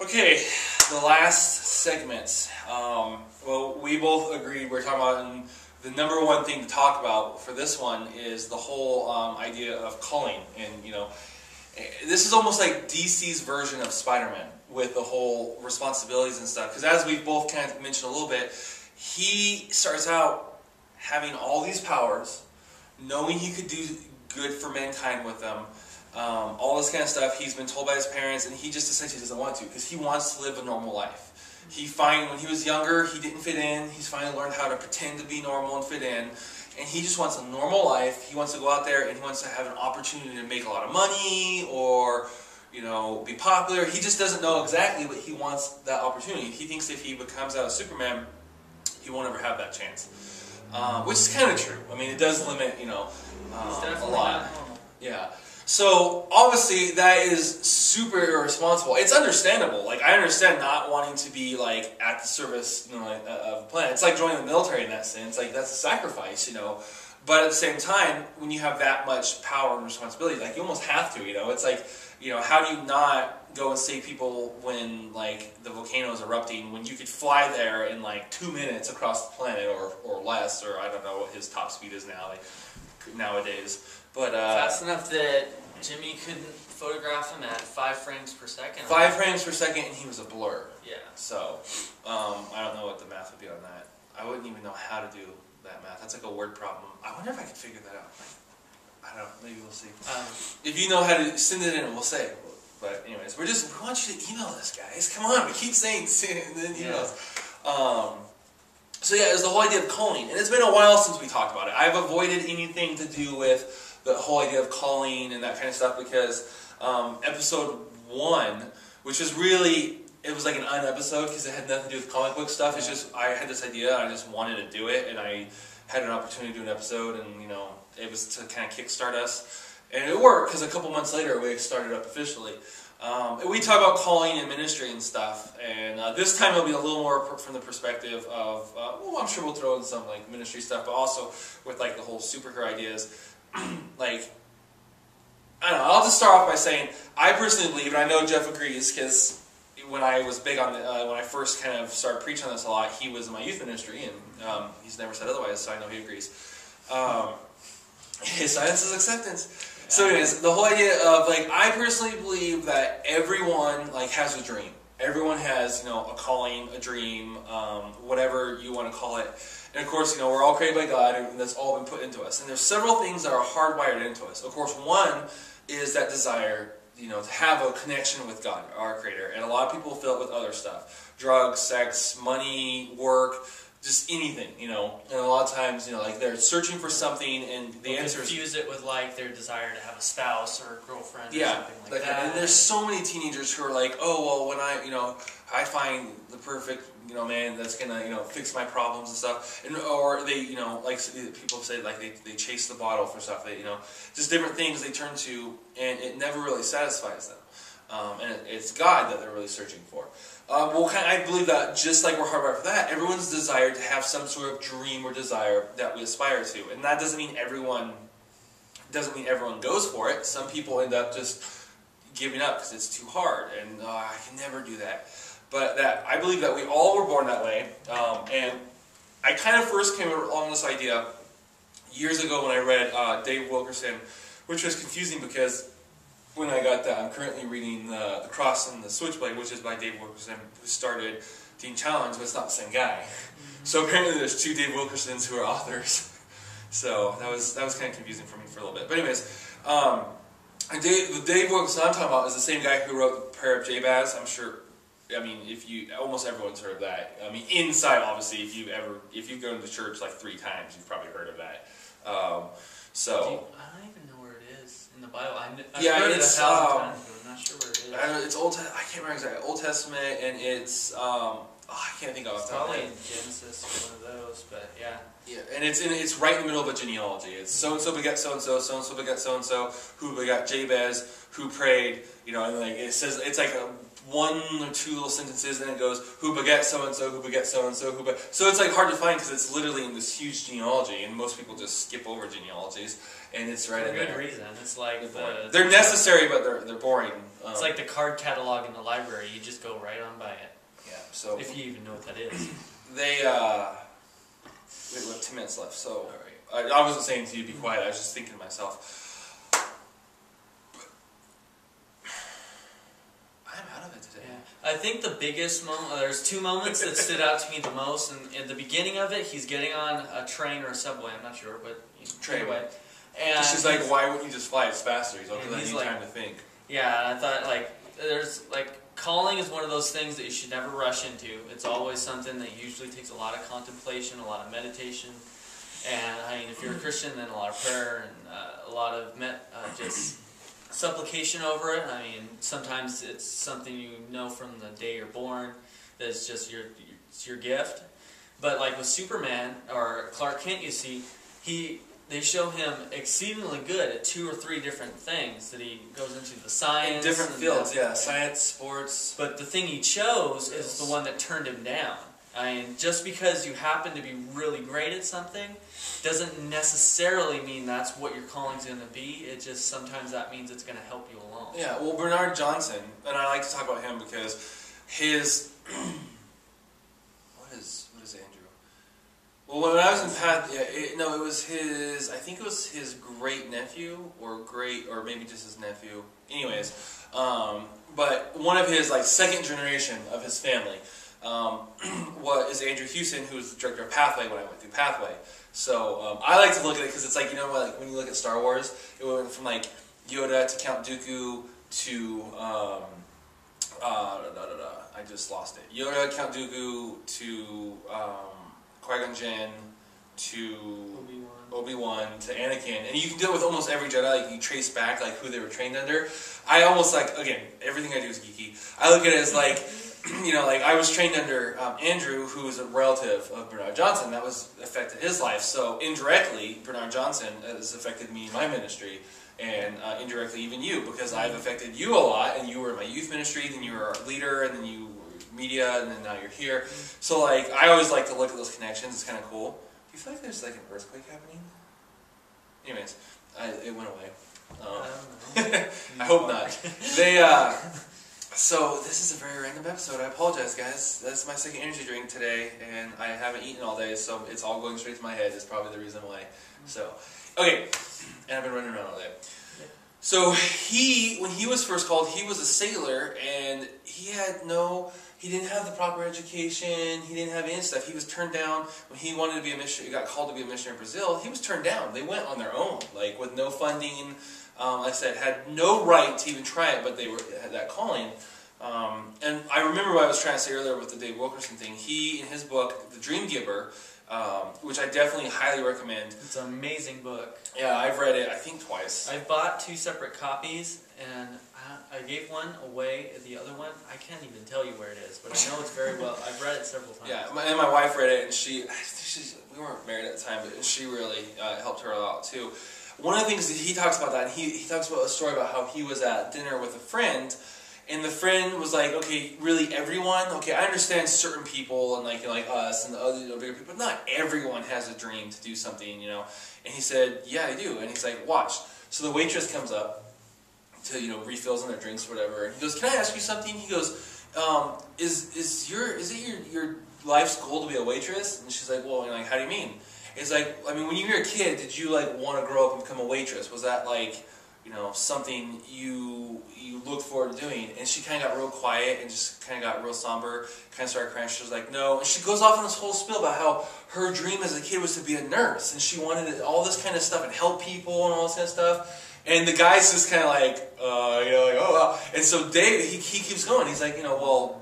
Okay, the last segment. Well, we both agreed we're talking about, and the number one thing to talk about for this one is the whole idea of calling. And, this is almost like DC's version of Spider-Man with the whole responsibilities and stuff. Because as we've both kind of mentioned a little bit, he starts out having all these powers, knowing he could do good for mankind with them. All this kind of stuff. He's been told by his parents, and he just essentially doesn't want to because he wants to live a normal life. When he was younger, he didn't fit in. He's finally learned how to pretend to be normal and fit in, and he just wants a normal life. He wants to go out there and he wants to have an opportunity to make a lot of money or, be popular. He just doesn't know exactly, but he wants that opportunity. He thinks if he becomes out of Superman, he won't ever have that chance, which is kind of true. I mean, it does limit, a lot. Yeah. So, obviously, that is super irresponsible. It's understandable. Like, I understand not wanting to be, at the service, of the planet. It's like joining the military in that sense. Like, that's a sacrifice, But at the same time, when you have that much power and responsibility, you almost have to, It's like, how do you not go and save people when, the volcano is erupting, when you could fly there in, 2 minutes across the planet or less, or I don't know what his top speed is now, nowadays. But, fast enough that Jimmy couldn't photograph him at 5 frames per second. 5 frames per second, and he was a blur. Yeah. So, I don't know what the math would be on that. I wouldn't even know how to do that math. That's like a word problem. I wonder if I could figure that out. I don't know. Maybe we'll see. If you know how to send it in, we'll say. But anyways, we want you to email us, guys. Come on, we keep saying send it in emails. So yeah, it's the whole idea of calling, and it's been a while since we talked about it. I've avoided anything to do with the whole idea of calling and that kind of stuff because episode 1, which was really, it was like an un-episode because it had nothing to do with comic book stuff. It's just, I had this idea, I just wanted to do it, and I had an opportunity to do an episode, and it was to kind of kickstart us. And it worked because a couple months later we started up officially. We talk about calling and ministry and stuff, and this time it'll be a little more from the perspective of, well, I'm sure we'll throw in some ministry stuff, but also with the whole superhero ideas. I don't know, I'll just start off by saying, I personally believe, and I know Jeff agrees, because when I was big on, when I first kind of started preaching on this a lot, he was in my youth ministry, and he's never said otherwise, so I know he agrees. His silence is acceptance. So anyways, the whole idea of, I personally believe that everyone, has a dream. Everyone has, a calling, a dream, whatever you want to call it. And of course, we're all created by God, and that's all been put into us. And there's several things that are hardwired into us. Of course, one is that desire, to have a connection with God, our Creator. And a lot of people fill it with other stuff. Drugs, sex, money, work, just anything, And a lot of times, they're searching for something, and the answer is... confuse it with, their desire to have a spouse or a girlfriend or something like that. And there's so many teenagers who are like, oh, well, when I find the perfect, man that's going to, fix my problems and stuff. And, or they, people say, they chase the bottle for stuff. They, just different things they turn to, and it never really satisfies them. And it's God that they're really searching for. I believe that just like we're hardwired for that, everyone's desired to have some sort of dream or desire that we aspire to. And that doesn't mean everyone goes for it. Some people end up just giving up because it's too hard, and I can never do that. But I believe that we all were born that way. And I kind of first came along this idea years ago when I read Dave Wilkerson, which was confusing because when I got that, I'm currently reading The Cross and the Switchblade, which is by Dave Wilkerson, who started Teen Challenge, but it's not the same guy. So apparently there's 2 Dave Wilkersons who are authors. So that was kind of confusing for me for a little bit. But anyways, the Dave Wilkerson I'm talking about is the same guy who wrote The Prayer of Jabez. I'm sure, almost everyone's heard of that. Inside, obviously, if you go to the church 3 times, you've probably heard of that. I don't even know where it is in the Bible. I've heard it 1,000 times, but I'm not sure where it is. It's Old. I can't remember exactly. Old Testament, and it's I can't think of it. It's probably in Genesis, one of those, but yeah. Yeah, and it's right in the middle of a genealogy. It's so and so begat so and so, so and so begat so and so, who begat Jabez, who prayed. And it says it's like a one or two little sentences, and it goes, who begat so-and-so, who begat so-and-so, who begat... So it's like hard to find because it's literally in this huge genealogy, and most people just skip over genealogies, and it's right in there. For good reason. It's like they're necessary, but they're boring. It's like the card catalog in the library. You just go right on by it. Yeah, so... If you even know what that is. They, we have 10 minutes left, so... Right. I wasn't saying to you to be quiet, I was just thinking to myself... I'm out of it today. Yeah. I think the biggest moment, there's two moments that stood out to me the most. And in the beginning of it, he's getting on a train or a subway, I'm not sure, but trainway. And she's like, why wouldn't you just fly? It's faster. He's like, because I need time to think. Yeah, and I thought, like, there's, like, calling is one of those things that you should never rush into. It's always something that usually takes a lot of contemplation, a lot of meditation. And, I mean, if you're a Christian, then a lot of prayer and a lot of just... supplication over it. I mean, sometimes it's something you know from the day you're born that it's just your gift. But like with Superman or Clark Kent, you see, they show him exceedingly good at 2 or 3 different things that he goes into the science. In different fields, yeah, science, sports. But the thing he chose is the one that turned him down. I mean, just because you happen to be really great at something doesn't necessarily mean that's what your calling's going to be. It just sometimes that means it's going to help you along. Yeah, well, Bernard Johnson, and I like to talk about him because his what is Andrew? Well, when I was in it was his. I think it was his great nephew or maybe just his nephew. Anyways, but one of his second generation of his family. Is Andrew Hewson, who was the director of Pathway when I went through Pathway. So I like to look at it because it's like, when you look at Star Wars, it went from like Yoda to Count Dooku to I just lost it. Yoda, Count Dooku to Qui-Gon Jinn to Obi-Wan to Anakin, and you can do it with almost every Jedi. Like, you trace back who they were trained under. I almost again, everything I do is geeky. I look at it as I was trained under Andrew, who was a relative of Bernard Johnson. That was affected his life. So indirectly, Bernard Johnson has affected me in my ministry, and indirectly even you, because I've affected you a lot. And you were in my youth ministry, then you were our leader, and then you were media, and then now you're here. So I always like to look at those connections. It's kind of cool. Do you feel like there's an earthquake happening? Anyways, it went away. I hope not. So this is a very random episode. I apologize, guys. That's my second energy drink today, and I haven't eaten all day, so it's all going straight to my head. Is probably the reason why. So, okay, and I've been running around all day. So when he was first called, he was a sailor, and he didn't have the proper education. He didn't have any stuff. He was turned down when he wanted to be a missionary. He got called to be a missionary in Brazil. He was turned down. They went on their own, with no funding. Like I said, had no right to even try it, but they had that calling. And I remember what I was trying to say earlier with the Dave Wilkerson thing. He, in his book, The Dream Giver, which I definitely highly recommend. It's an amazing book. Yeah, I've read it, I think, twice. I bought 2 separate copies, and I gave one away. The other one, I can't even tell you where it is, but I know it's very well. I've read it several times. Yeah, and my wife read it, and we weren't married at the time, but she really helped her a lot, too. One of the things that he talks about that, he talks about a story about how he was at dinner with a friend, and the friend was like, okay, really everyone? Okay, I understand certain people, and like us, and the other bigger people, but not everyone has a dream to do something, And he said, yeah, I do. And he's like, watch. So the waitress comes up to, refills on their drinks or whatever, and he goes, can I ask you something? He goes, is it your life's goal to be a waitress? And she's like, well, how do you mean? It's like, when you were a kid, did you want to grow up and become a waitress? Was that something you looked forward to doing? And she kind of got real quiet and just kind of got real somber, kind of started crying. She was like, no. And she goes off on this whole spiel about how her dream as a kid was to be a nurse, and she wanted all this kind of stuff and help people and all this kind of stuff. And the guy's just kind of oh wow. And so Dave, he keeps going. He's like, well,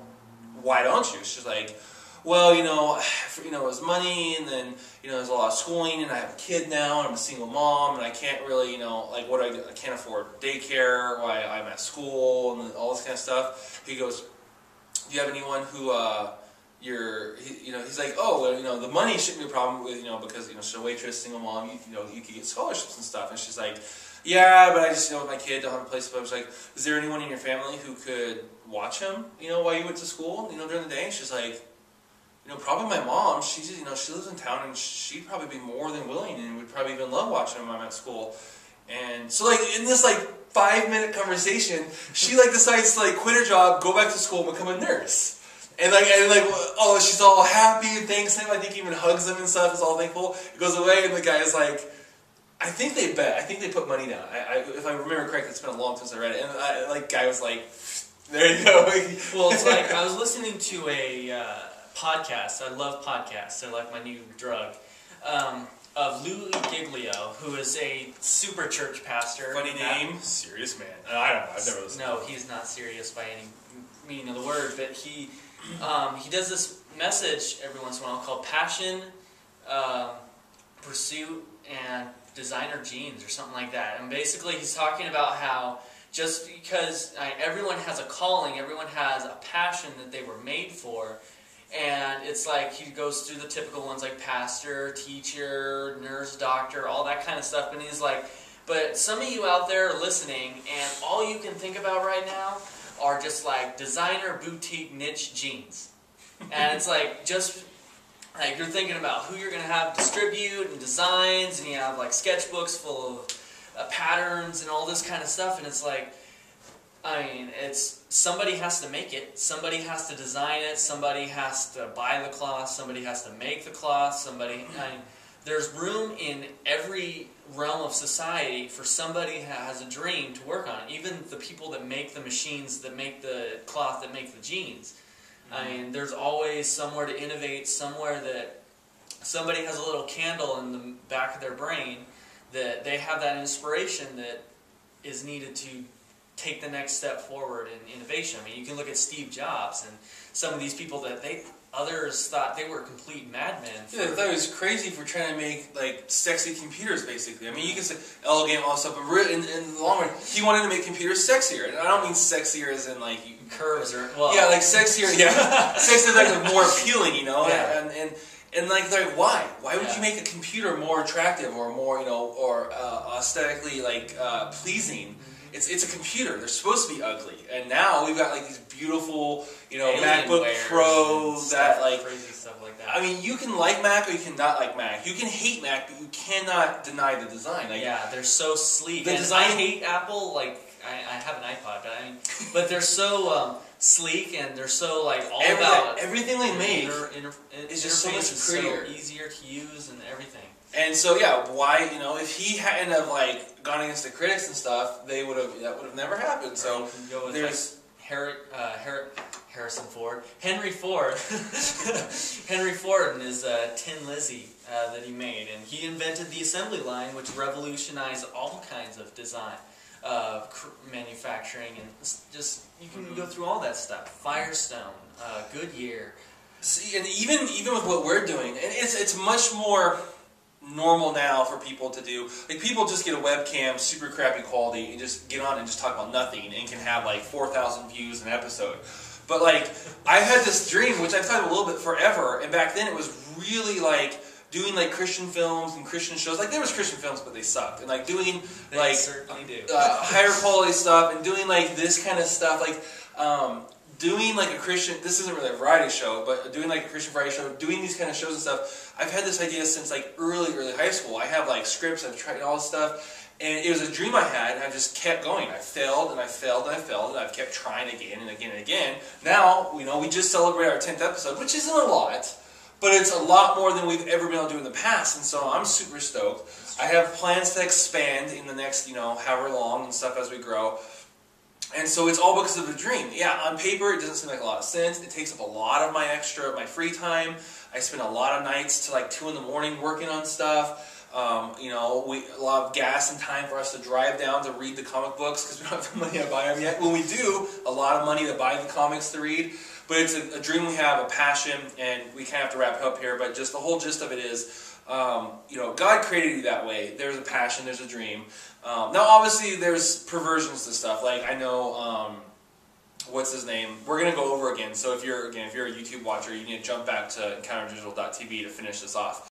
why don't you? She's like, well, it was money, and then, there's a lot of schooling, and I have a kid now, and I'm a single mom, and I can't really, what do I do? I can't afford daycare while I'm at school, and all this kind of stuff. He goes, do you have anyone who, he's like, oh, the money shouldn't be a problem with, because, she's a waitress, single mom, you could get scholarships and stuff. And she's like, Yeah, but I just, with my kid, don't have a place to put him. I was like, is there anyone in your family who could watch him, while you went to school, during the day? And she's like, probably my mom. She's, she lives in town, and she'd probably be more than willing, and would probably even love watching him when I'm at school. And so, in this, 5-minute conversation, she, decides to, quit her job, go back to school, and become a nurse. And, oh, she's all happy and thanks him. I think he even hugs him and stuff, is all thankful. He goes away, and the guy is like, I think they bet. I think they put money down. If I remember correctly, it's been a long time since I read it. And, guy was like, there you go. Well, it's like, I was listening to a podcast. I love podcasts. They're like my new drug. Of Louis Giglio, who is a super church pastor. Funny name, serious man. I don't know, I've never listened to him. No, he's not serious by any meaning of the word, but he does this message every once in a while called Passion, Pursuit, and Designer Genes, or something like that. And basically he's talking about how just because everyone has a calling, everyone has a passion that they were made for. And it's like he goes through the typical ones like pastor, teacher, nurse, doctor, all that kind of stuff. And he's like, but some of you out there are listening, and all you can think about right now are just designer, boutique, niche jeans. And it's just you're thinking about who you're going to have distribute and designs, and you have sketchbooks full of patterns and all this kind of stuff. And it's it's somebody has to make it, somebody has to design it, somebody has to buy the cloth, somebody has to make the cloth, there's room in every realm of society for somebody who has a dream to work on it. Even the people that make the machines, that make the cloth, that make the jeans. There's always somewhere to innovate, somewhere that somebody has a little candle in the back of their brain that they have that inspiration that is needed to take the next step forward in innovation. You can look at Steve Jobs and some of these people that others thought they were complete madmen. Yeah, they thought it was crazy for trying to make sexy computers, basically. You can say elegant, all stuff, but in the long run, he wanted to make computers sexier. And I don't mean sexier as in curves or sexier. Yeah, sexier, more appealing, Yeah. And why? Why would you make a computer more attractive or more or aesthetically pleasing? It's a computer. They're supposed to be ugly, and now we've got these beautiful, MacBook Pros that crazy stuff like that. You can like Mac or you can not like Mac. You can hate Mac, but you cannot deny the design. They're so sleek. The design. I hate Apple. I have an iPod, but they're so sleek, and they're so all about everything they make. It's just so much prettier, so easier to use, and everything. And so why if he hadn't have gone against the critics and stuff, that would have never happened. So there's Harrison Ford, Henry Ford, Henry Ford and his Tin Lizzie that he made, and he invented the assembly line, which revolutionized all kinds of design, manufacturing, and just you can go through all that stuff. Firestone, Goodyear. See, and even with what we're doing, and it's much more normal now for people to do. People just get a webcam, super crappy quality, and just get on and just talk about nothing, and can have 4,000 views an episode. But I had this dream, which I've talked a little bit forever, and back then it was really doing Christian films and Christian shows. There was Christian films, but they sucked. And doing they certainly do. Higher quality stuff, and doing this kind of stuff, doing a Christian, this isn't really a variety show, but doing a Christian variety show, doing these kind of shows and stuff. I've had this idea since early high school. I have scripts, I've tried all this stuff, and it was a dream I had, and I just kept going. I failed, and I failed, and I failed, and I've kept trying again and again and again. Now, we just celebrated our 10th episode, which isn't a lot, but it's a lot more than we've ever been able to do in the past, and so I'm super stoked. I have plans to expand in the next, however long and stuff as we grow. And so it's all because of a dream. Yeah, on paper it doesn't seem like a lot of sense. It takes up a lot of my free time. I spend a lot of nights to 2 in the morning working on stuff. A lot of gas and time for us to drive down to read the comic books because we don't have the money to buy them yet. When we do, a lot of money to buy the comics to read. But it's a dream we have, a passion, and we kind of have to wrap it up here. But just the whole gist of it is, God created you that way. There's a passion, there's a dream. Now, obviously, there's perversions to stuff. I know, what's his name? We're going to go over again. So if you're a YouTube watcher, you need to jump back to encounterdigital.tv to finish this off.